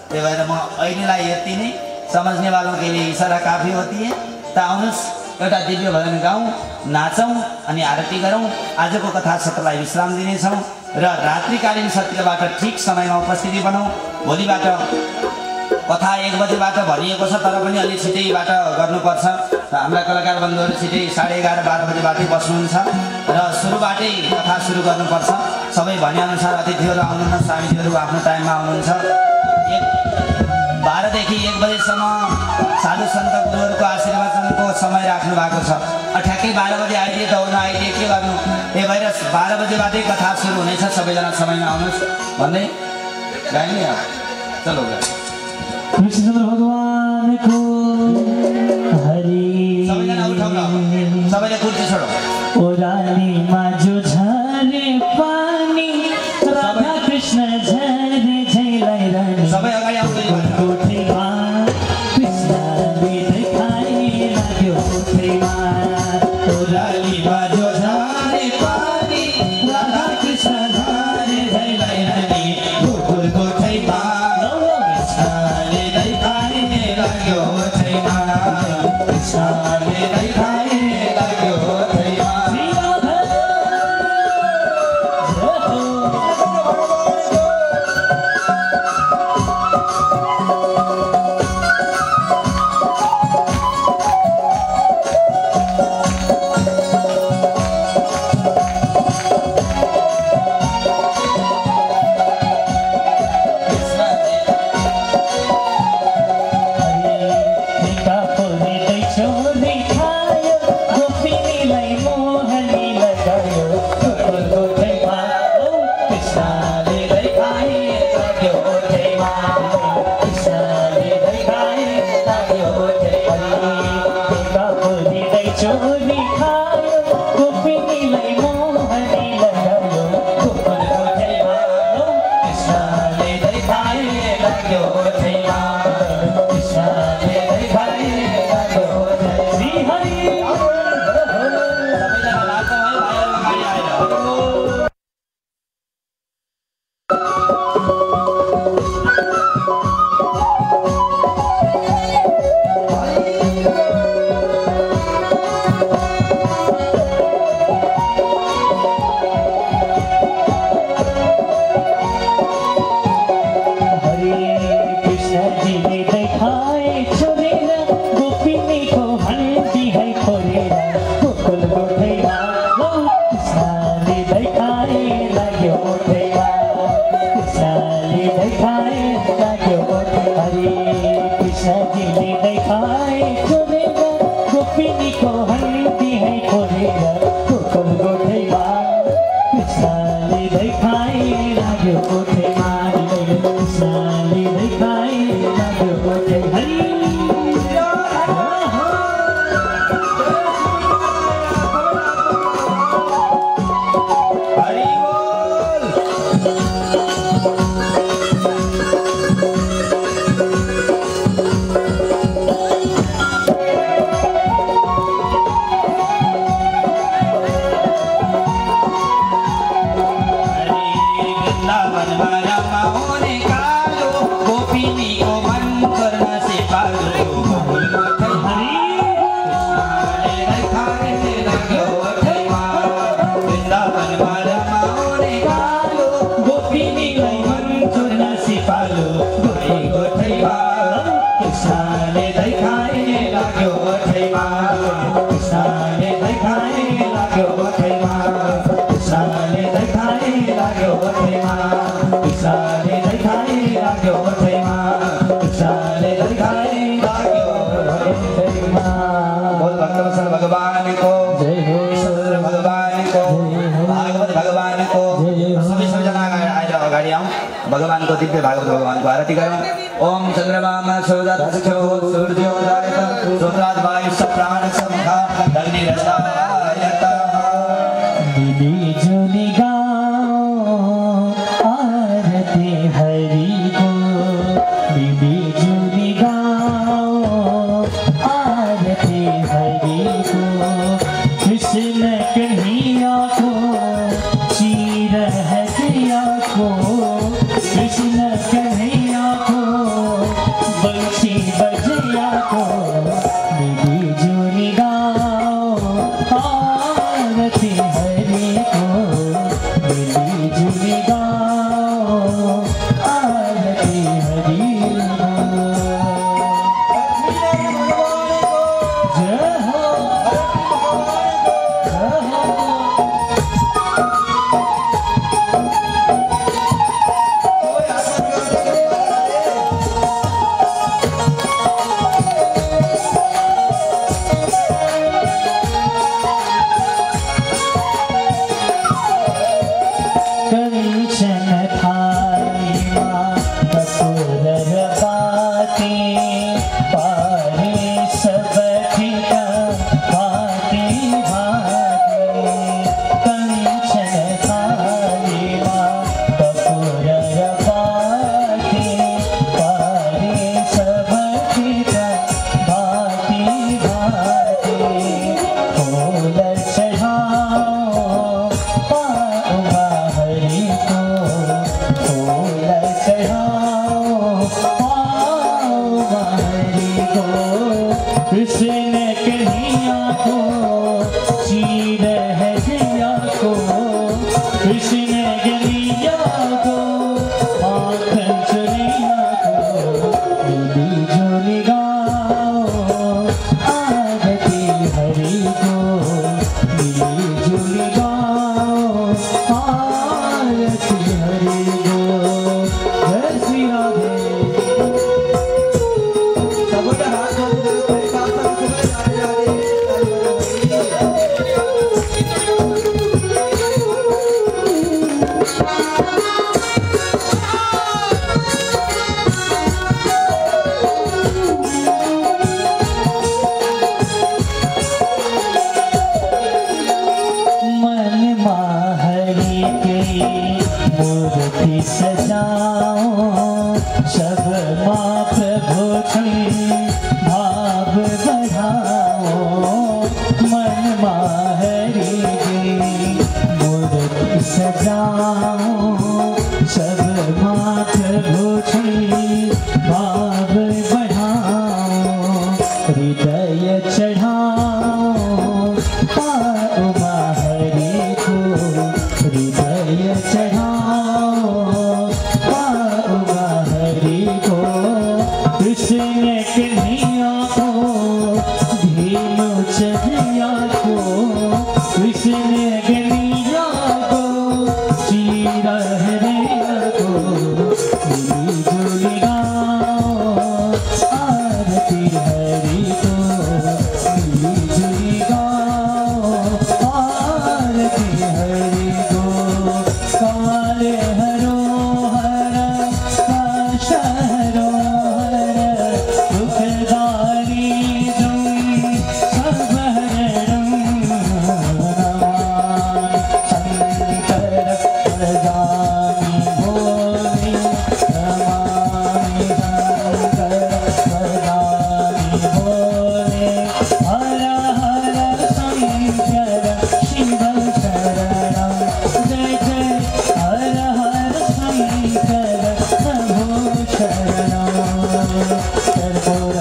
त्यही भएर म अहिलेलाई यति नै, समझने वालों के लिए इशारा काफी होती है। त आउनुहोस् एउटा दिव्य भजन गाउँ, नाचौँ अनि आरती गरौँ। आजको कथा सत्रलाई विश्राम दिनेछौँ र रात्रिकालीन सत्रबाट ठिक समयमा उपस्थिति बनाऊ। भोलिबाट कथा 1 बजेबाट भनिएको छ, तर पनि अलि छिटैबाट गर्नुपर्छ। र हाम्रा कलाकार बन्धुहरू छिटै 11:30 12 बजेबाटै बस्नुहुन्छ र सुरुबाटै कथा सुरु गर्नुपर्छ। सबै भनेअनुसार अतिथिहरू आउनुहुन्न, स्वामीजीहरू आफ्नो टाइममा आउनुहुन्छ। 12 देखि 1 बजेसम्म साधु सन्त गुरुहरूको आशीर्वादको समय राख्नु भएको छ। ठ्याक्कै 12 बजे आइदिए त हुन, आइदिए के गर्नु। त्यही भएर 12 बजेबाटै कथा सुरु हुनेछ। सबैजना समयमा आउनुहोस् भन्दै गाइने। चलो कृष्ण भगवान को हरि। सबैजना उठाउन, सबैले कुर्सी छोडो। ओरालीमा जो झरे पानी, राधा कृष्ण झरे झैलाई रानी। सबै अगाडि आउँदै कोठीमा कृष्णले देखाइ लाग्यो कोठीमा। ओरालीमा जो झरे पानी, राधा कृष्ण झरे झैलाई रानी। कोठीमा कृष्णले देखाइ लाग्यो कोठीमा। कृष्णले देखाइ लाग्यो कोठीमा। Hare से भागवत भगवान को आरती करें। ओम चंद्रमा सौदक्षो सूर्योदय रुद्राज वायु प्राण समखा अग्नि रसायत मिली जुली गाओ आरती हरि को, मिली जुली गाओ आरती हरि को, कृष्ण कन्हैया को चीर हटिया को, कृष्ण कन्हैया को बंसी बजैया को, मिली जुली गाओ आरती हरि को, मिली जुली गाओ आरती हरि को। जय हो जय हो। कंचन थाली माँ कपूर बाती, पारे सब ठिका भाती भाती। कंचन थाली माँ कपूर बाती, पारे सब ठिका भाती भाती। फूल चढ़ाओ पाऊँ हरि को, फूल चढ़ाओ पाऊँ हरि को, कृष्ण कन्हैया को चीर हटिया को, कृष्ण कन्हैया को माखन चुनिया को, मिली जुली गाओ आरती हरि को, मिली जुली गाओ आरती हरि को। जय श्री राधे। सबका हाथ जोड़ के कोई बात ना सुने जा रही मन माहरी के मूर्ति सजाओ, सब माँ प्रभु भाव बढ़ाओ। मन माहरी के मूर्ति सजाओ, सब माँ प्रभु भाव बढ़ाओ। हृदय चढ़ाओ पाऊँ हरि को, हृदय चढ़ाओ पाऊँ हरि को, कृष्ण कन्हैया को धीनु चढ़िया को, कृष्ण कन्हैया को चीर हरिया को, मिली जुली गाओ आरती हरि को, मिली जुली गाओ आरती हरि को। काले हरो हर काश हरो हर, दुखदारी दुई सब हरणं नमामि। शंकर वरदानि भोले, नमामि शंकर वरदानि भोले। हर हर शंकर शिव शरणं, जय जय हर हर शंकर प्रभु शरणं। कर्पूर